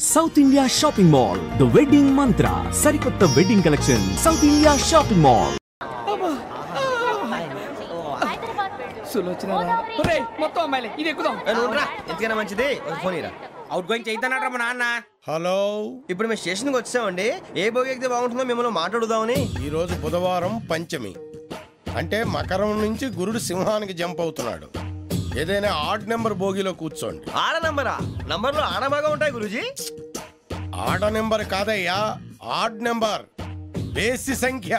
South India shopping mall the wedding మంత్ర సరికొత్త wedding collection south India shopping mall. మొత్తం అమ్మాయిలే ఇది ఎక్కుదాం. ఎందుకైనా మంచిది ఫోన్ ఇరా. అవుట్ గోయింగ్ చేద్దానట్రా మా నాన్న. హలో, ఇప్పుడు మేము స్టేషన్కి వచ్చామండి. ఏ బోగి ఎక్కితే బాగుంటుందో మిమ్మల్ని మాట్లాడుదామని. ఈ రోజు బుధవారం పంచమి, అంటే మకరం నుంచి గురుడు సింహానికి జంప్ అవుతున్నాడు. ఏదైనా ఆడ్ నెంబర్ బోగిలో కూర్చోండి. ఆడ నంబరా? నంబర్లో ఆడ బాగా ఉంటాయి గురూజీ. ఆడ నెంబర్ కాదయ్యా, ఆడ్ నెంబర్, బేసి సంఖ్య.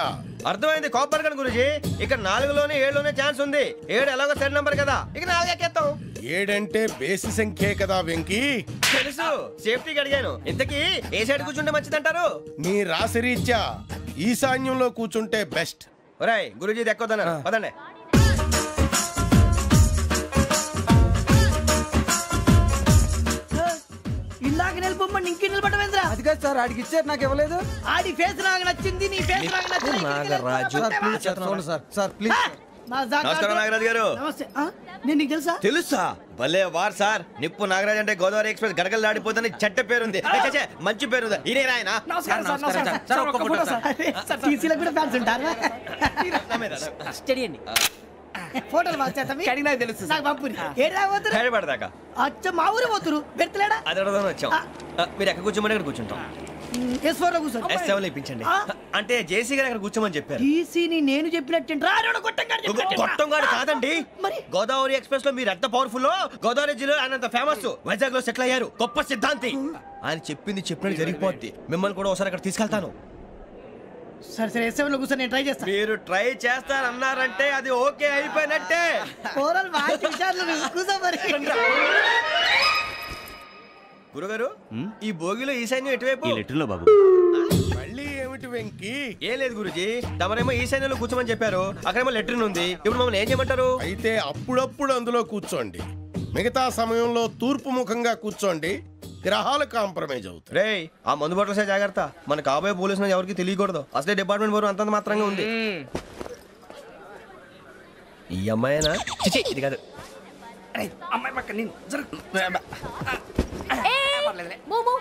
అర్థమైంది. కాపర్ కానీ గురూజీ, ఇక్కడ 4లోనే 7లోనే ఛాన్స్ ఉంది. 7 ఎలాగో సెడ్ నంబర్ కదా, ఇక 4 ఎక్కేస్తాం. 7 అంటే బేసి సంఖ్యే కదా వెంకీ. తెలుసు, సేఫ్టీకి అడిగాను. ఇంతకీ ఏ సైడ్ కూర్చుంటే మంచిదంటారు? నీ రాశి రీత్యా ఈశాన్యంలో కూర్చుంటే బెస్ట్. ఒరాయ్ గురూజీ దెక్కొద్దన్నారు, పదండి. ఇందాక నిలబొమ్మని ఇంకే నిలబడమేంద్రా? అది కాదు సార్, ఆడికి ఇచ్చారు, నాకు ఇవ్వలేదు. ఆడి ఫేస్ నాకు నచ్చింది, నీ ఫేస్ నాకు నచ్చింది. Nagaraju sir please. నమస్కారం నాగరాజు గారు. నమస్తే. నేను నీకు తెలుసా? తెలుసా? భలే వార్ సార్. నిప్పు నాగరాజ్ అంటే గోదావరి ఎక్స్ప్రెస్ గడగలు దాడిపోతుంది చెట్ట పేరుంది. మంచి పేరు. ఇదే ఆయన. నమస్కారం సార్. నమస్కారం సార్. ఒక్క ఫోటో సార్. సార్ టీసీలో కూడా ఫ్యాన్స్ ఉంటారా? స్టడీ అండి. ఫోటోలు మార్చేస్తాం. కడిగి నాకు తెలుసు. నాకు పంపుని. ఏడా పోతురు? హైదరాబాద్. అచ్చ మా ఊరు పోతురు. పెడతలేడా? అది అడగదామని వచ్చాం. మీరు ఎక్కడ కూర్చోమని అక్కడ కూర్చుంటాం. S4 లో కూర్చో. S7 ఇప్పించండి. అంటే జేసీ గారు అక్కడ కూర్చోమని చెప్పారు. టీసీని నేను చెప్పినట్టు గొట్టంగాడు కాదండి. మరి గోదావరి ఎక్స్ప్రెస్ లో మీరు ఎంత పవర్ఫుల్, గోదావరి జిల్లా ఆయన ఫేమస్. వైజాగ్ లో సెటిల్ అయ్యారు. గొప్ప సిద్ధాంతి. ఆయన చెప్పింది చెప్పినట్టు జరిగిపోద్ది. మిమ్మల్ని కూడా ఒకసారి అక్కడ తీసుకెళ్తాను. సరే సరే, S7 లో కూర్చో, నేను ట్రై చేస్తాను. మీరు ట్రై చేస్తారన్నారంటే అది ఓకే అయిపోయినట్టే. ఓవరాల్ వాయిస్ విషయాలు కూర్చో మరి. గురుగారు, ఈ భోగిలో ఈశాన్యం ఎటువైపు? బాబు మళ్ళీ ఏమిటి వెంకీ? ఏం లేదు గురుజీ, తమరేమో ఈశాన్యంలో కూర్చోమని చెప్పారు. అక్కడేమో లెట్రిన్ ఉంది. ఇప్పుడు మమ్మల్ని ఏం చేయమంటారు? అయితే అప్పుడప్పుడు అందులో కూర్చోండి. మిగతా సమయంలో తూర్పు ముఖంగా కూర్చోండి. గ్రహాలు కాంప్రమైజ్ అవుతాయి. రే, ఆ మందు బాటలసే జాగ్రత్త. మన కాబోయే పోలీసులు ఎవరికి తెలియకూడదు. అసలే డిపార్ట్మెంట్ బోరు అంతంత మాత్రంగా ఉంది. ఈ అమ్మాయినా? చిచి, ఇది కాదు. అమ్మాయి పక్క నేను Momo,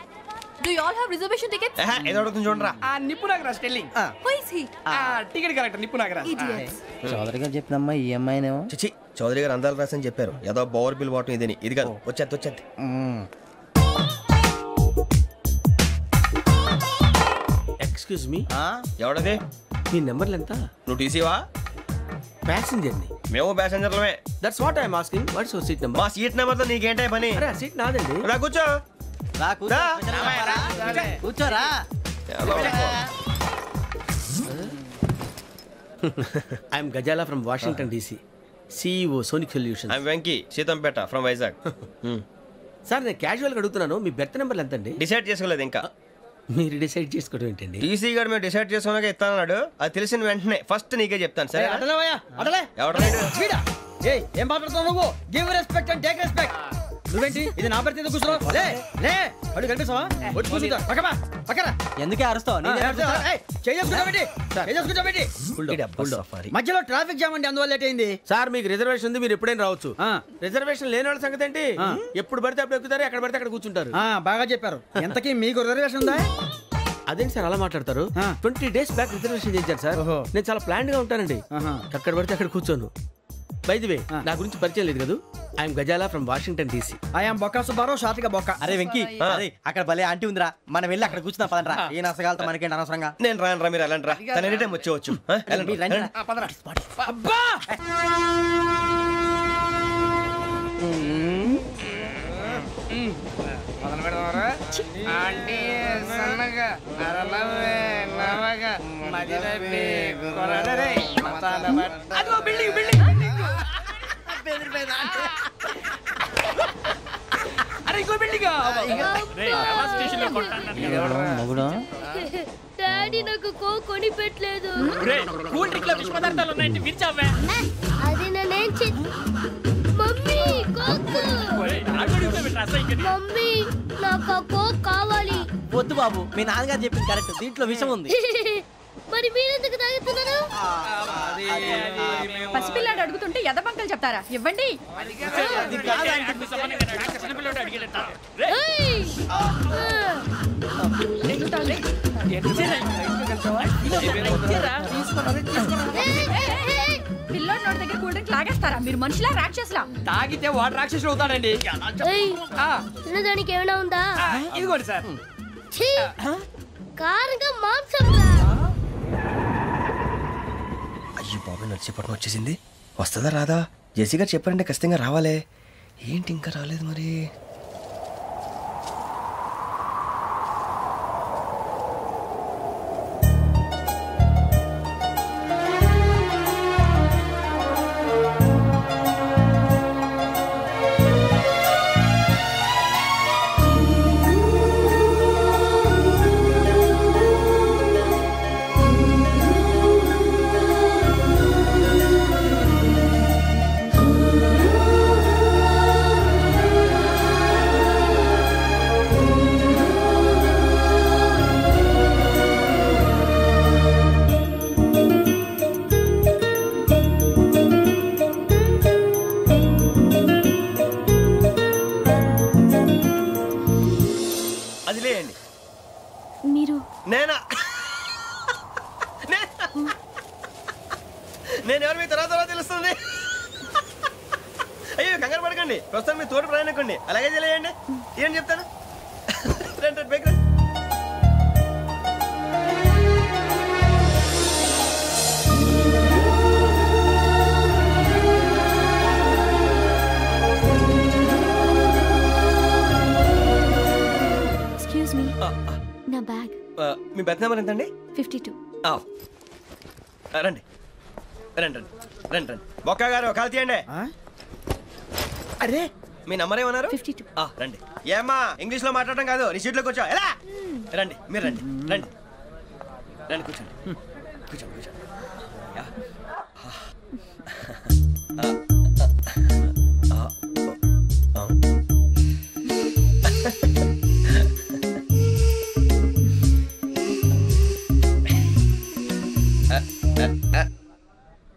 do you all have reservation tickets? ఏదో అడుగుతుంది చూడరా. ఆ నిప్పు Nagaraj telling. Who is he? Ticket correct, నిప్పు నాగరాజ్. Idiots. చౌదరి గారు చెప్పినమ్మా ఈ అమ్మాయినేమో. చిచి, చౌదరి గారు అందాలు రాసని చెప్పారు. ఏదో బోర్ బిల్ వాటం ఇదని. ఇది కాదు. వచ్చేది. Excuse me, ఎవడది? మీ నెంబర్లు ఎంత? నువ్వు టీసీవా? ప్యాసింజర్ ని. మేము ప్యాసెంజర్లమే. That's what I'm asking. What's your seat number? మా సీట్ నెంబర్ తో నీకేంటే పని? అరే, ఆ సీట్ నాదండి. రా కూర్చో. కూర్చోరా. I'm Gazala from Washington DC, CEO Sonic Solutions. I'm Venky, Seethampeta from Vizag. Sir, నేను క్యాజువల్ గా అడుగుతున్నాను, మీ బెర్త్ నెంబర్లు ఎంత అండి? డిసైడ్ చేసుకోలేదు ఇంకా. మీరు డిసైడ్ చేసుకోవడం ఏంటండి? టీసీ గారు మేము డిసైడ్ చేసుకున్నాక ఇస్తానన్నాడు. అది తెలిసిన వెంటనే ఫస్ట్ నీకే చెప్తాను. సరే? ఏం మాట్లాడుతావు నువ్వు? Give respect and take respect. నువ్వేంటి ఇది నా పరిస్థితి ఎందుకు కూర్చున్నావు? లే అడు కనిపిస్తావా? వచ్చి కూర్చుంటా. పక్కన ఎందుకే అరుస్తావు? మధ్యలో ట్రాఫిక్ జామ్ అండి, అందువల్ల లేట్ అయింది. సార్, మీకు రిజర్వేషన్ ఉంది, మీరు ఎప్పుడైనా రావచ్చు. రిజర్వేషన్ లేని వాళ్ళ సంగతి ఏంటి? ఎప్పుడు పడితే అప్పుడు ఎక్కుతారు, ఎక్కడ పడితే అక్కడ కూర్చుంటారు. బాగా చెప్పారు. ఎంతకీ మీకు రిజర్వేషన్ ఉందా? అదేంటి సార్ అలా మాట్లాడతారు? 20 days బ్యాక్ రిజర్వేషన్ చేయించారు సార్. నేను చాలా ప్లాన్డ్ గా ఉంటానండి. అక్కడ పడితే అక్కడ కూర్చోను. బై ది వే, నా గురించి పరిచయం లేదు కదా. I'm Gazala from Washington DC. I'm Bokka Subbarao, షార్ట్గా బొక్క. అరే వెంకీ, అక్కడ భలే ఆంటీ ఉందిరా, మనం వెళ్ళి అక్కడ కూర్చున్నా పదండ్రా. ఏ నసగాలతో మనకేంటి అనవసరంగా. నేను రాను, మీరు వెళ్ళండి రా. తన ఎనీ టైం వచ్చేవచ్చు. అబ్బా మొదలు పెడదామరా? ఆంటీ సన్నగా అరలవే నవగా మదిరపి కొరడరే మతాల బట్ట. అదిగో బిల్డింగ్ బిల్డింగ్. అరే ఇంకో బిల్డింగ్. డాడీ నాకు కోక్ కొని పెట్టలేదు. కూల్ డ్రింక్ లో విష పదార్థాలు ఉన్నాయంటే విరిచావే. అది నేనేం మమ్మీ కోక్. మమ్మీ నాకు ఆ కోక్ కావాలి. వద్దు బాబు, మీ నాన్నగారు చెప్పింది కరెక్ట్, దీంట్లో విషయం ఉంది. మరి మీరెందుకు తాగుతున్నారు? పసిపిల్లాడు అడుగుతుంటే ఎదబంకలు చెప్తారా? ఇవ్వండి. ఏయ్! పిల్లోడి నోటి దగ్గర కూల్ డ్రింక్ లాగేస్తారా మీరు? మనుషులా రాక్షసులా? తాగితే వాడు రాక్షసుడు అవుతాడండి. తినడానికి ఏమైనా ఉందా? ఇదిగోండి సార్. కారంగా మాంసం. అయ్యో బాబాయ్ నడిచేపట్నం వచ్చేసింది. వస్తుందా రాదా? జెసి గారు చెప్పారంటే ఖచ్చితంగా రావాలే. ఏంటి ఇంకా రాలేదు మరి? నేను ఎవరు మీ తర్వాత తెలుస్తుంది. అయ్యో కంగారు పడకండి, ప్రస్తుతం మీ తోటి ప్రయాణకండి. అలాగే తెలియండి. ఏం చెప్తాను రండి బైక్ రండి. ఎక్స్క్యూజ్ మీ, నా బ్యాగ్. మీ బెత్ నెంబర్ ఎంతండి? 52. రండి రండి రండి రండి రండి. బొక్క గారు కాల్ తీయండి. అరే మీ నంబర్ ఏమన్నారు? 52. రండి. ఏమ్మా ఇంగ్లీష్ లో మాట్లాడటం కాదు, నీ సీట్లోకి వచ్చా. ఎలా రండి, మీరు రండి రండి రండి, కూర్చోండి కూర్చోండి కూర్చోండి.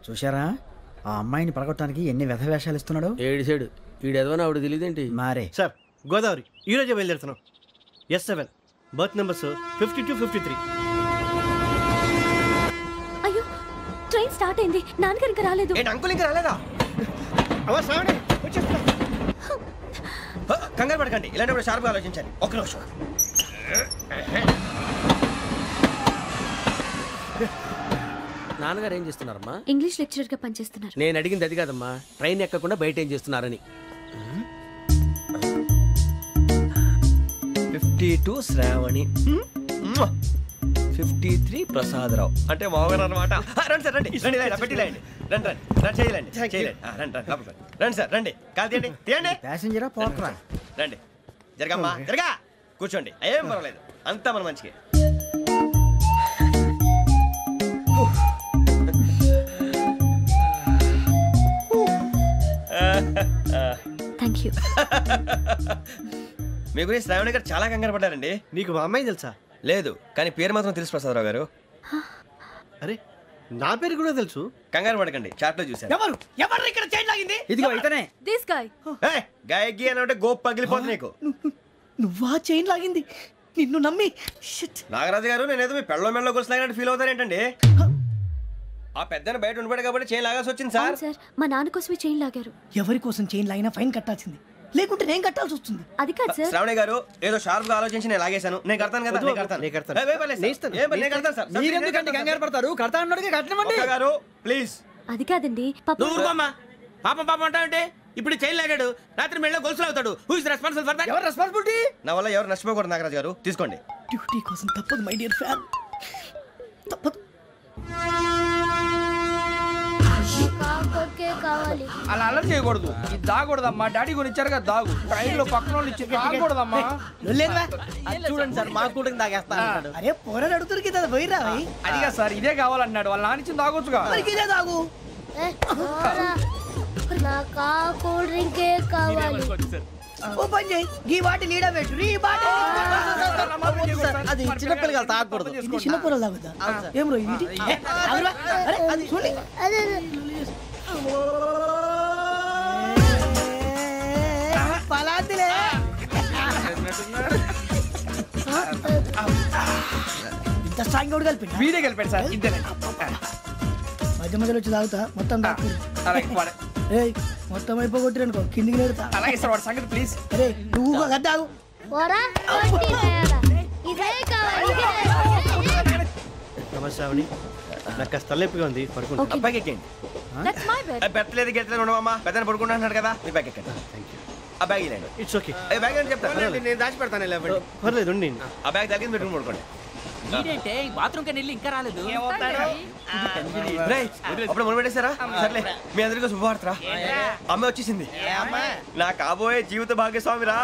చూశారా ఆ అమ్మాయిని పడగొట్టడానికి ఎన్ని వ్యధ వేషాలు ఇస్తున్నాడు. ఏడు సైడు ఈడు ఎదవని ఆవిడ తెలియదేంటి మారే. సార్ గోదావరి ఈరోజే బయలుదేరుతున్నాం. S7 berth numbers 52, 53. అయ్యో ట్రైన్ స్టార్ట్ అయింది, నాన్నగారు ఇంకా రాలేదు. అంకుల్ ఇంకా రాలేదా? కంగారు పడకండి, ఇలాంటప్పుడు షార్ప్గా ఆలోచించండి. ఒక్క నిమిషం. నాన్నగారు ఏం చేస్తున్నారమ్మా? ఇంగ్లీష్ లెక్చరర్ గా పనిచేస్తున్నారు. నేను అడిగింది అది కాదమ్మా, ట్రైన్ ఎక్కకుండా బయట ఏం చేస్తున్నారని. 52 శ్రావణి, 53 ప్రసాదరావు అంటే మామగారు అనమాట. రండి సార్ రండి రండి, పెట్టి రండి రండి రండి రండి, చేయలేండి చేయలేండి. రండి రండి లోపలికి రండి సార్, రండి కాల్ తీయండి తీయండి. ప్యాసింజరా పోట్రా. రండి జరగమ్మా జరగా, కూర్చోండి. ఏం పర్వాలేదు, అంతా మన మంచిగా. Thank you. మీ గురించి శ్రావణి గారు చాలా కంగారు పడ్డారండి. నీకు మా అమ్మాయి తెలుసా? లేదు, కానీ పేరు మాత్రం తెలుసు ప్రసాదరావు గారు. అరే నా పేరు కూడా తెలుసు. కంగారు పడకండి, చాట్ లో చూసాను. ఎవరు ఎవరు ఇక్కడ చైన్ లాగింది? ఇదిగో ఇతనే. This guy. గాయకి అని అంటే గోప్ పగిలిపోతుంది నీకు. నువ్వా చైన్ లాగింది? నిన్ను నమ్మి. నాగరాజు గారు నేనేదో మీ పెళ్ళ మెళ్ళలో గురిసిలాగినట్టు ఫీల్ అవుతారేంటండి? ఆ పెద్దని బయట ఉండిపోయాడు కాబట్టి చైన్ లాగాల్సి వచ్చింది సార్. సార్ మా నాన్న కోసమే చైన్ లాగారు. ఎవరి కోసం చైన్ లాగినా ఫైన్ కట్టాల్సింది, లేకుంటే నేను కట్టాల్సి వస్తుంది. అది కాదు సార్. శ్రావణి గారు ఏదో షార్ప్ గా ఆలోచించి నేను లాగేశాను. నేను కడతాను కదా, నేను కడతాను. మీరు ఎందుకంటే కంగారు పడతారు? కడతా అన్నాడుగా కట్టమండి. గారు ప్లీజ్. అది కాదండి నువ్వు ఊరుకోమ్మా. పాపం పాపం అంటావంటే ఇప్పుడు చైన్ లాగాడు, రాత్రి మెళ్ళ గొలుసులు అవుతాడు. Who is responsible for that? ఎవరు రెస్పాన్సిబిలిటీ? నా వల్ల ఎవరు నష్టపోకూడదు నాగరాజు గారు, తీసుకోండి. డ్యూటీ కోసం తప్పదు మై డియర్ ఫ్యాన్, తప్పదు. కావాలి. అలా అలర్ట్ చేయకూడదు. ఇది దాగకూడదమ్మా, డాడీ కొని ఇచ్చారు కదా దాగు. ట్రైన్ లో పక్కన వాళ్ళు ఇచ్చి దాగకూడదమ్మా. చూడండి సార్, మా కూడా తాగేస్తా. అరే పోరాడు అడుగుతారు కదా, పోయిరా. అదిగా సార్, ఇదే కావాలన్నాడు. వాళ్ళ నానిచ్చింది తాగొచ్చుగా. ఇదే తాగు. నాకు కూల్ డ్రింకే కావాలి. ఓ పని చేయి, ఈ బాటి లీడ పెట్టు. ఈ బాటి అది చిన్నపిల్లలు తాగకూడదు. చిన్నపూరలు తాగుతా. ఏం రో ఇది? అరే అది చూడండి. పలాతిలే. ఇంత స్ట్రాంగ్ కూడా కలిపి వీడే కలిపాడు సార్ ఇద్దరే మధ్య మధ్యలో వచ్చి తాగుతా మొత్తం మొత్తం అయిపోగొట్టి అనుకో కిందికి నేడుతా అలాగే సార్ వాడు సంగతి ప్లీజ్ అరే నువ్వు కద్దాగు నమస్తే నాకు కాస్త తలెప్పిగా ఉంది పడుకుంటా బ్యాగ్ ఎక్కండి పెట్టలేదు గెట్టలేదు ఉండమమ్మా పెద్దని పడుకుంటున్నాడు కదా మీ బ్యాగ్ ఎక్కండి ఆ బ్యాగ్ ఇలాండి ఇట్స్ ఓకే బ్యాగ్ అని చెప్తాను నేను దాచి పెడతాను పర్లేదు ఆ బ్యాగ్ తగ్గింది పెట్టుకుని పడుకోండి బాత్రూమ్ కి వెళ్ళి ఇంకా రాలేదు అప్పుడు మొదలు పెట్టేశారా సర్లే మీ అందరికీ శుభవార్తరా అమ్మ వచ్చేసింది నా కాబోయే జీవిత భాగ్యస్వామిరా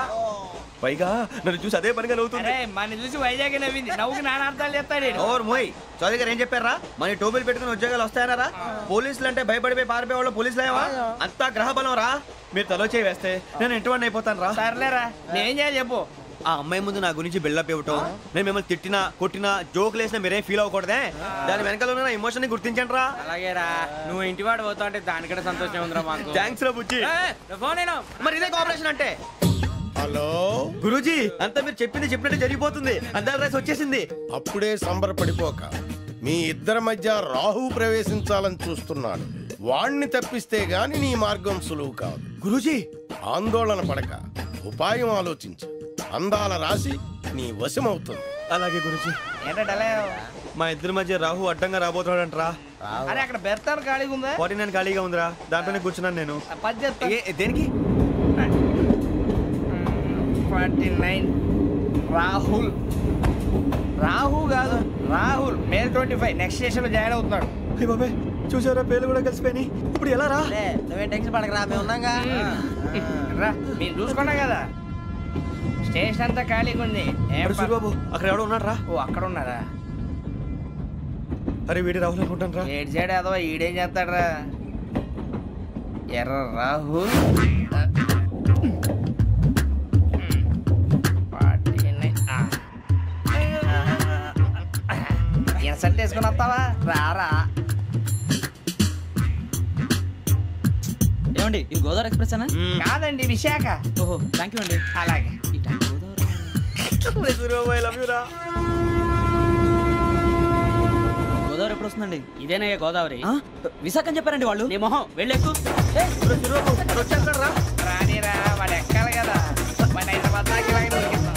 పైగా నన్ను చూసి అదే పనిగా నవ్వుతుంది మన చూసి వైజాగ్ నవ్వింది నవ్వుకి నాన్న అర్థాలు చెప్తాడు ఓర్ మోయ్ చౌదరి గారు ఏం చెప్పారా మన టోబీలు పెట్టుకుని ఉద్యోగాలు వస్తాయన్నారా పోలీసులు అంటే భయపడిపోయి పారిపోయే వాళ్ళు పోలీసులేవా అంతా గ్రహ బలం రా మీరు తలో చేయి వేస్తే నేను ఇంటివాడిని అయిపోతాను రా సర్లేరా నేనేం చేయాలి చెప్పు ఆ అమ్మాయి ముందు నా గురించి బిల్డప్ ఇవ్వటం నేను మిమ్మల్ని తిట్టినా కొట్టినా జోకులు వేసినా మీరేం ఫీల్ అవ్వకూడదే దాని వెనకాల ఉన్న ఎమోషన్ ని గుర్తించండి రా అలాగేరా నువ్వు ఇంటివాడు పోతా అంటే దానికంటే సంతోషం ఉందిరా మాకు థ్యాంక్స్ రా బుజ్జి మరి ఇదే కోఆపరేషన్ అంటే హలో గురూజీ అంతా మీరు చెప్పింది చెప్పినట్టు జరిగిపోతుంది అందరి రైస్ వచ్చేసింది అప్పుడే సంబరపడిపోక మీ ఇద్దరి మధ్య రాహు ప్రవేశించాలని చూస్తున్నాడు వాణ్ణి తప్పిస్తే గాని నీ మార్గం సులువు కాదు గురూజీ ఆందోళన పడక ఉపాయం ఆలోచించు అందాల రాశి నీ వశమవుతుంది అలాగే గురూజీ ఏంటంటే మా ఇద్దరి మధ్య రాహు అడ్డంగా రాబోతున్నాడంటరా అరే అక్కడ బెర్తాను ఖాళీగా ఉందా 49 ఖాళీగా ఉందిరా దాంట్లోనే కూర్చున్నాను నేను దేనికి 49 రాహుల్ కాదు రాహుల్ మే 25 నెక్స్ట్ స్టేషన్ లో జాయిన్ అవుతున్నాడు బాబాయ్ చూసారా పేర్లు కూడా కలిసిపోయి ఇప్పుడు ఎలా రా నువ్వేం టెన్షన్ పడకరా మేము ఉన్నాగా రా మీరు చూసుకున్నా కదా స్టేషన్ అంతా ఖాళీగా ఉంది బాబు అక్కడ ఎవడో ఉన్నాడు రా ఓ అక్కడ ఉన్నారా అరే వీడి రాహుల్ అనుకుంటాను రా ఏడు సైడ్ అదో ఈడేం చేస్తాడరా ఎర్ర రాహుల్ ఇన్సల్ట్ వేసుకుని వస్తావా రారా ఏమండి ఇది గోదావరి ఎక్స్ప్రెస్ అనా కాదండి విశాఖ ఓహో థ్యాంక్ యూ అండి అలాగే గోదావరి ఎప్పుడు వస్తుందండి ఇదేనయ్య గోదావరి విశాఖ అని చెప్పారండి వాళ్ళు నీ మొహం వెళ్ళెక్కు రానిరా వాడు ఎక్కాలి కదా వాడు హైదరాబాద్ దాకా ఇలాగే దొరికిస్తాం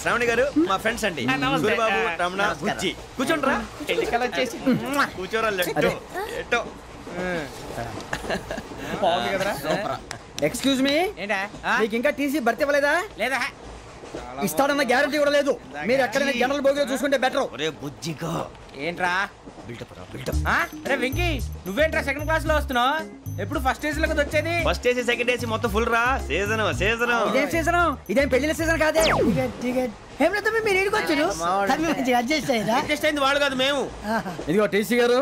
శ్రావణి గారు మా ఫ్రెండ్స్ అండి గురుబాబు రమణ బుజ్జి కూర్చోండి రా ఎన్నికలు వచ్చేసి కూర్చోరా లెట్టో ఎట్టో బాగుంది కదరా ఎక్స్క్యూజ్ మీ ఏంటా మీకు ఇంకా టీసీ భర్తీ ఇవ్వలేదా లేదా ఇస్తాడన్న గ్యారంటీ కూడా లేదు మీరు ఎక్కడైనా జనరల్ బోగిలో చూసుకుంటే బెటర్ ఒరే బుజ్జిగా ఏంట్రా బిల్డప్ రా బిల్డప్ అరే వెంకీ నువ్వేంట్రా సెకండ్ క్లాస్ లో వస్తున్నావు ఎప్పుడు ఫస్ట్ ఏసీ లో వచ్చేది ఫస్ట్ ఏసీ సెకండ్ ఏసీ మొత్తం ఫుల్ రా సీజన్ సీజన్ ఇదేం సీజన్ ఇదేం పెళ్లిన సీజన్ కాదే మీరు ఇడికొచ్చారు అడ్జస్ట్ అయ్యారా అడ్జస్ట్ అయింది వాళ్ళు కాదు మేము ఇదిగో టీసీ గారు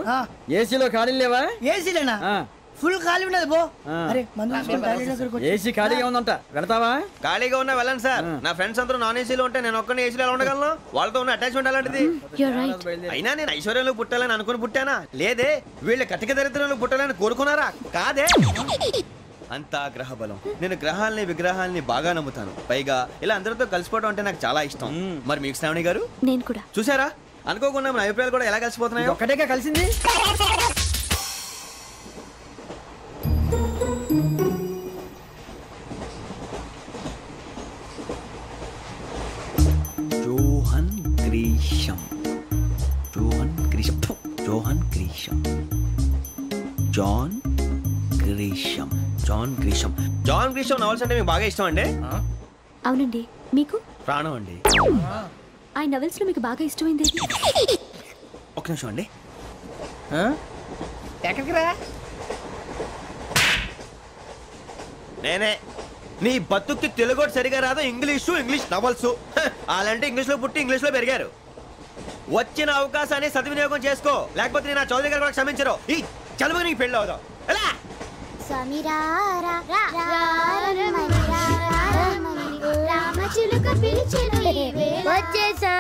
ఏసీలో ఖాళీ లేవా ఏసీలేనా ఫుల్ ఖాళీ ఉన్నది బో అరే ఏసీ ఖాళీగా ఉందంట వెళ్తావా ఖాళీగా ఉన్నా వెళ్ళండి సార్ నా ఫ్రెండ్స్ అందరూ నాన్ ఏసీలో ఉంటే నేను ఒక్కనే ఏసీలో ఎలా ఉండగలను వాళ్ళతో ఉన్న అటాచ్మెంట్ అలాంటిది అయినా నేను ఐశ్వర్యంలో పుట్టాలని అనుకుని పుట్టానా లేదే వీళ్ళ కటిక దరిద్రంలో పుట్టాలని కోరుకున్నారా కాదే అంతా గ్రహ బలం నేను గ్రహాలని విగ్రహాలని బాగా నమ్ముతాను పైగా ఇలా అందరితో కలిసిపోవడం అంటే నాకు చాలా ఇష్టం మరి మీకు శ్రావణి గారు నేను కూడా చూసారా అనుకోకుండా మన అభిప్రాయాలు కూడా ఎలా కలిసిపోతున్నాయి ఒక్కటేగా కలిసింది Johan Grisham Johan Grisham Johan Grisham John Grisham John Grisham John Grisham novels అంటే మీకు బాగా ఇష్టం అండి అవునండి మీకు ప్రాణం అండి ఆ నవెల్స్ లో మీకు బాగా ఇష్టమైంది ఒక నిమిషం అండి ఎక్కడికి రా నేనే నీ బతుక్కి తెలుగు సరిగా రాదు ఇంగ్లీష్ నవల్స్ అలాంటి ఇంగ్లీష్ లో పుట్టి ఇంగ్లీష్ లో పెరిగారు వచ్చిన అవకాశాన్ని సద్వినియోగం చేసుకో లేకపోతే నేను నా చౌదరి గారు కూడా క్షమించరు ఈ చదువు నీకు పెళ్ళి అవుదాం ఎలా వచ్చేసా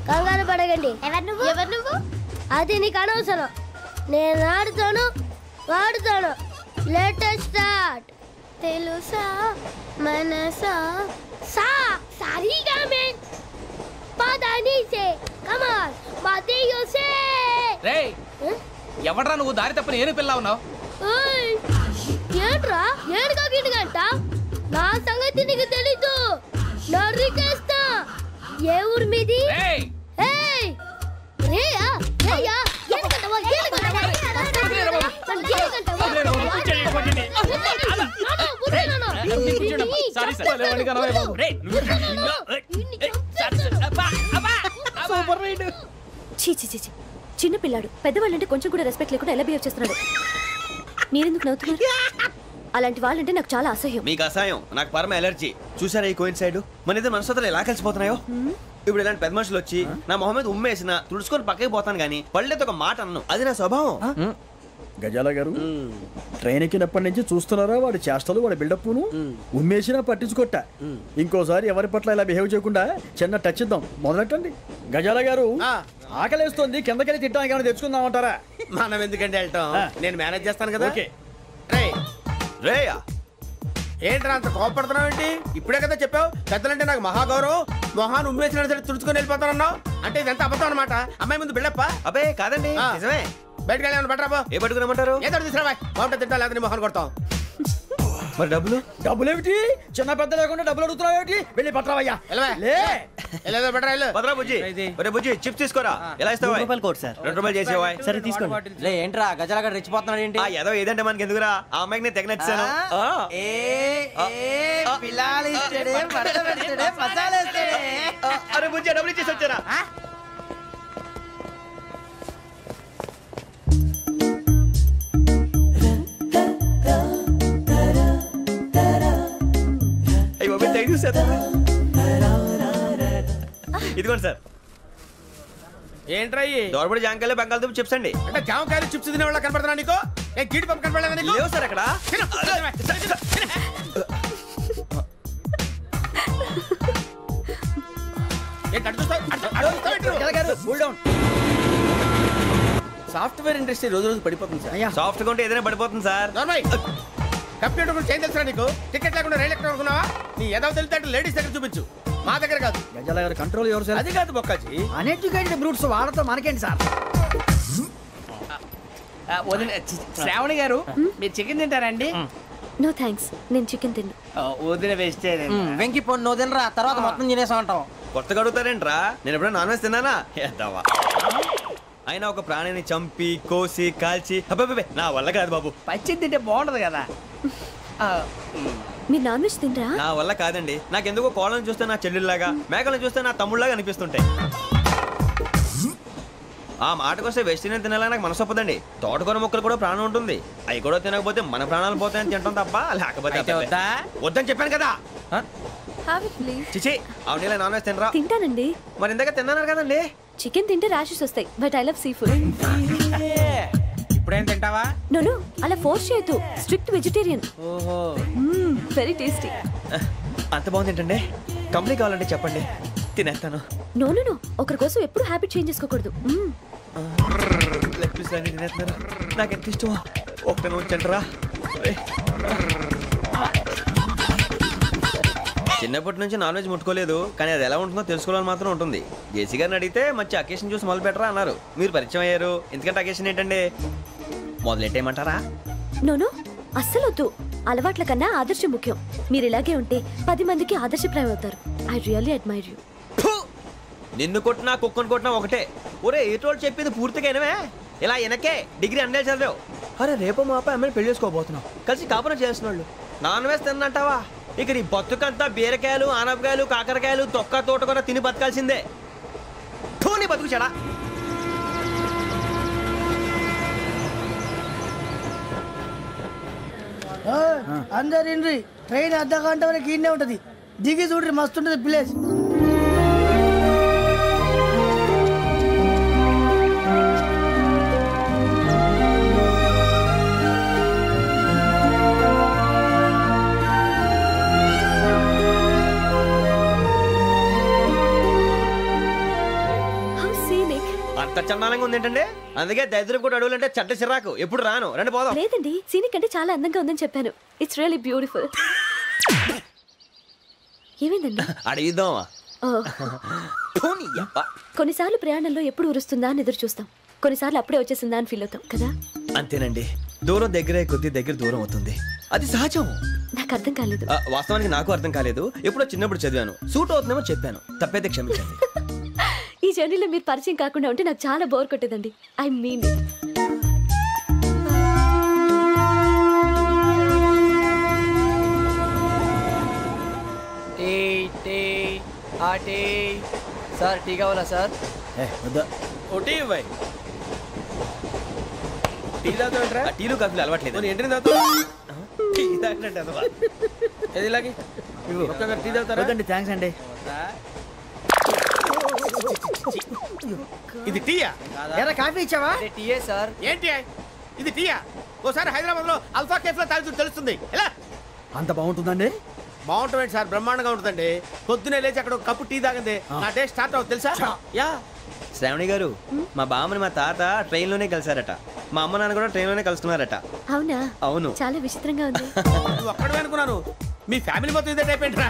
కంగారు పడకండి. ఎవరు నువ్వు? అది నీకు అనవసరం. నేను ఆడుతాను, వాడుతాను. Let's start. తెలుసా మనసా సా సారీగా మే పదని సే కమాన్ మాదేయో సే. రేయ్ ఎవడ్రా నువ్వు దారి తప్పని ఏను పిల్ల ఉన్నావు? ఓయ్ ఏంట్రా ఏడుగా గిడుగంట? నా సంగతి నీకు తెలీదు. నరికేస్తా. ఏ ఊరు మీది? రేయ్ ఏయ్ రేయా రేయా ఏడుగంటవా ఏడుగంటవా చిన్న పిల్లాడు పెద్దవాళ్ళంటే కొంచెం కూడా రెస్పెక్ట్ లేకుండా ఎలా బిహేవ్ చేస్తున్నాడు. మీరెందుకు నవ్వుతున్నారు? అలాంటి వాళ్ళంటే నాకు చాలా అసహ్యం. మీకు అసహ్యం, నాకు పరమ ఎలర్జీ. చూసారా ఈ కోయిన్సైడ్? మన ఇద్దరు మనసుతో ఎలా కలిసిపోతున్నాయో. ఇప్పుడు ఇలాంటి పెద్ద మనుషులు వచ్చి నా మొహం మీద ఉమ్మేసిన తుడుచుకొని పక్కకి పోతాను కానీ పళ్ళేతో ఒక మాట అన్ను. అది నా స్వభావం. గజాల గారు ట్రైన్ ఎక్కినప్పటి నుంచి చూస్తున్నారా వాడి చేష్టలు, వాడి బిల్డప్ను. ఉమ్మేసినా పట్టించుకోట. ఇంకోసారి ఎవరి పట్ల ఇలా బిహేవ్ చేయకుండా చిన్న టచ్ ఇద్దాం. మొదలెట్టండి. గజాల గారు ఆకలేస్తోంది, కిందకెళ్ళి తిట్టడానికి ఏమైనా తెచ్చుకుందామంటారా? మనం ఎందుకంటే వెళ్తాం, నేను మేనేజ్ చేస్తాను కదా. రేయా ఏంట్రా అంత కోపడుతున్నావు ఏంటి? ఇప్పుడే కదా చెప్పావు పెద్దలంటే నాకు మహాగౌరవం, మొహాన్ని ఉమ్మేసిన సరే తుడుచుకొని వెళ్ళిపోతానన్నావు. అంటే ఇదంతా అబద్ధం అనమాట. అమ్మాయి ముందు బిల్డప్ప? అబ్బే కాదండి, నిజమే. బయటకు వెళ్ళి బట్రాబో. ఏ పట్టుకురమ్మంటారు? ఏదో తీసుకురా బాగుంటుంది తింటా, లేదా మొహాన్ని కొడతాం. మరి డబ్బులు? డబ్బులు ఏమిటి? చిన్న పెద్ద లేకుండా డబ్బులు అడుగుతున్నావు ఏమిటి? వెళ్ళి పట్రావయ్యా. బుజ్జి చిప్స్ తీసుకోరా. ఎలా ఇస్తావా? ₹2 చేసేవా? సరే తీసుకోండి. ఏంట్రా గజాలగా రెచ్చిపోతున్నాడు ఏంటి? ఏదో ఏదంటే మనకి ఎందుకురా, ఆ అమ్మాయికి నేను తెగ నచ్చాను. అరే బుజ్జి డబ్బులు ఇచ్చేసి వచ్చారా? ఇదిగోండి సార్. ఏంట్రా దోరబడి జాంకాయలు బంగాళదుంప చిప్స్ అండి. అంటే జామకాయలు చిప్స్ తినే వాళ్ళ కనపడుతున్నా నీకు? ఏ గీడి పంపు కనపడలేదా నీకు? లేవు సార్ అక్కడ. సాఫ్ట్వేర్ ఇండస్ట్రీ రోజు రోజు పడిపోతుంది సార్. సాఫ్ట్ గా ఉంటే ఏదైనా పడిపోతుంది సార్. కంప్యూటర్ గురించి ఏం తెలుసా నీకు? టికెట్ లేకుండా రైలు ఎక్కడ అనుకున్నావా? నీ ఏదో తెలితే అంటే లేడీస్ దగ్గర చూపించు, మా దగ్గర కాదు. గజాల గారు కంట్రోల్ ఎవరు సార్? అది కాదు బొక్కాజీ, అన్ఎడ్యుకేటెడ్ బ్రూట్స్ వాళ్ళతో మనకేంటి సార్? శ్రావణి గారు మీరు చికెన్ తింటారండి? నో థ్యాంక్స్, నేను చికెన్ తిన్ను. వదిన వేస్తే వెంకి పొన్ను నువ్వు తినరా, తర్వాత మొత్తం తినేసా ఉంటాం. కొత్తగా అడుగుతారేంట్రా? నేను ఎప్పుడైనా నాన్ వెజ్ తిన్నానా? ఎద్దావా. అయినా ఒక ప్రాణిని చంపి కోసి కాల్చి అబ్బాబే నా వల్ల కాదు బాబు. పచ్చి తింటే బాగుంటది కదా. మీరు నాన్ వెజ్ తినరా? నా వల్ల కాదండి. నాకెందుకో కోళ్ళని చూస్తే నా చెల్లెళ్ళలాగా, మేకలను చూస్తే నా తమ్ముళ్ళలాగా అనిపిస్తుంటాయి. ఆ మాటకొస్తే వెజిటేరియన్ తినాలని నాకు మనసు ఒప్పదండి. తోటకూర మొక్కలు కూడా ప్రాణం ఉంటుంది. అవి కూడా తినకపోతే మన ప్రాణాలు పోతాయని తింటాం తప్ప లేకపోతే వద్దని చెప్పాను కదా. చిచి అవునీ నాన్ వెజ్ తినరా? తింటానండి. మరి ఇందాక తిన్నాను కదండి. చికెన్ తింటే ర్యాషెస్ వస్తాయి, but I love sea food. ఇప్పుడేం తింటావా? నో అలా ఫోర్స్ చేయొద్దు. Strict vegetarian. ఓహో వెరీ టేస్టీ. అంత బాగుంది ఏంటండి? కంప్లీట్ కావాలంటే చెప్పండి, తినేస్తాను. నో ఒకరి కోసం ఎప్పుడు హ్యాబిట్ చేంజ్ చేసుకోకూడదు. లెగ్ పీస్ అన్ని తినేస్తున్నారు, నాకు ఎంత ఇష్టం. ఒకటే ఉంచండిరా. చిన్నప్పటి నుంచి నాన్ వెజ్ ముట్టుకోలేదు, కానీ అది ఎలా ఉంటుందో తెలుసుకోవాలని మాత్రం ఉంటుంది. జేసీ గారిని అడిగితే మంచి అకేషన్ చూసి మొదలు పెట్టరా అన్నారు. మీరు పరిచయం అయ్యారు, ఎందుకంటే అకేషన్ ఏంటండి? మొదలెట్టేయమంటారా? నో అస్సలు వద్దు. అలవాట్ల కన్నా ఆదర్శం ముఖ్యం. మీరు ఇలాగే ఉంటే 10 మందికి ఆదర్శప్రాయం అవుతారు. I really admire you. నిన్ను కొట్టినా కుక్కను కొట్టినా ఒకటే. ఒరే ఏటోళ్ళు చెప్పింది పూర్తిగా వినవే. ఇలా వెనకే డిగ్రీ అన్నే చదివావు. అరే రేపు మా అబ్బాయి అమ్మాయిని పెళ్లి చేసుకోబోతున్నావు, కలిసి కాపురం చేసిన వాళ్ళు నాన్ వెజ్ తిన్నంటావా? ఇక్కడ ఈ బతుకంతా బీరకాయలు, ఆనపకాయలు, కాకరకాయలు, తొక్క తోట కూడా తిని బతకాల్సిందే. నీ బతుకు చెడా. అందరు ఇండ్రి, ట్రైన్ అర్ధ గంట వరకు ఇన్నే ఉంటది. దిగి చూడ్రి, మస్తు ఉంటది ప్లేస్. చండాలంగా ఉంది ఏంటంటే అందుకే దరిద్రం కూడా అడవులు అంటే చెడ్డ చిరాకు ఎప్పుడు రాను రండి పోదాం లేదండి సీనిక్ అంటే చాలా అందంగా ఉందని చెప్పాను ఇట్స్ రియల్లీ బ్యూటిఫుల్ ఏమైందండి అడిగిద్దామా కొన్నిసార్లు ప్రయాణంలో ఎప్పుడు ఉరుస్తుందా అని ఎదురు చూస్తాం కొన్నిసార్లు అప్పుడే వచ్చేసిందా అని ఫీల్ అవుతాం కదా అంతేనండి దూరం దగ్గరే కొద్ది దగ్గర దూరం అవుతుంది అది సహజం నాకు అర్థం కాలేదు వాస్తవానికి నాకు అర్థం కాలేదు ఎప్పుడో చిన్నప్పుడు చదివాను సూట్ అవుతుందేమో చెప్పాను తప్పైతే క్షమించండి ఈ జర్నీలో మీరు పరిచయం కాకుండా ఉంటే నాకు చాలా బోర్ కొట్టేదండి ఐ మీన్ సార్ టీ కావాలా సార్ టీ ఇవ్వాయి టీ తాగుతాంట్రా టీలు కాఫీలు అలవాట్లేదు ఎంట్రీ తాగుతా టీ తాగినట్టు అదవా ఏది ఇలాగే ఒక్కగారు టీ తాగుతారా థ్యాంక్స్ అండి ఇది టీయా ఎరా కాఫీ ఇచ్చావా టీయే సార్ ఏంటి ఇది టీయా ఓసారి హైదరాబాద్ లో అల్ఫా కేఫ్ లో తాగుతూ తెలుస్తుంది ఎలా అంత బాగుంటుందండి బాగుంటుంది సార్ బ్రహ్మాండంగా ఉంటుందండి పొద్దునే లేచి అక్కడ ఒక కప్పు టీ తాగింది నా డే స్టార్ట్ అవుతుంది తెలుసా యా శ్రావణి గారు మా బామ్మని మా తాత ట్రైన్ లోనే కలిసారట మా అమ్మ నాన్న కూడా ట్రైన్ లోనే కలుస్తున్నారట అవునా అవును చాలా విచిత్రంగా ఉంది నువ్వు ఒక్కడే అనుకున్నాను మీ ఫ్యామిలీ మొత్తం ఇదే టైప్ ఏంట్రా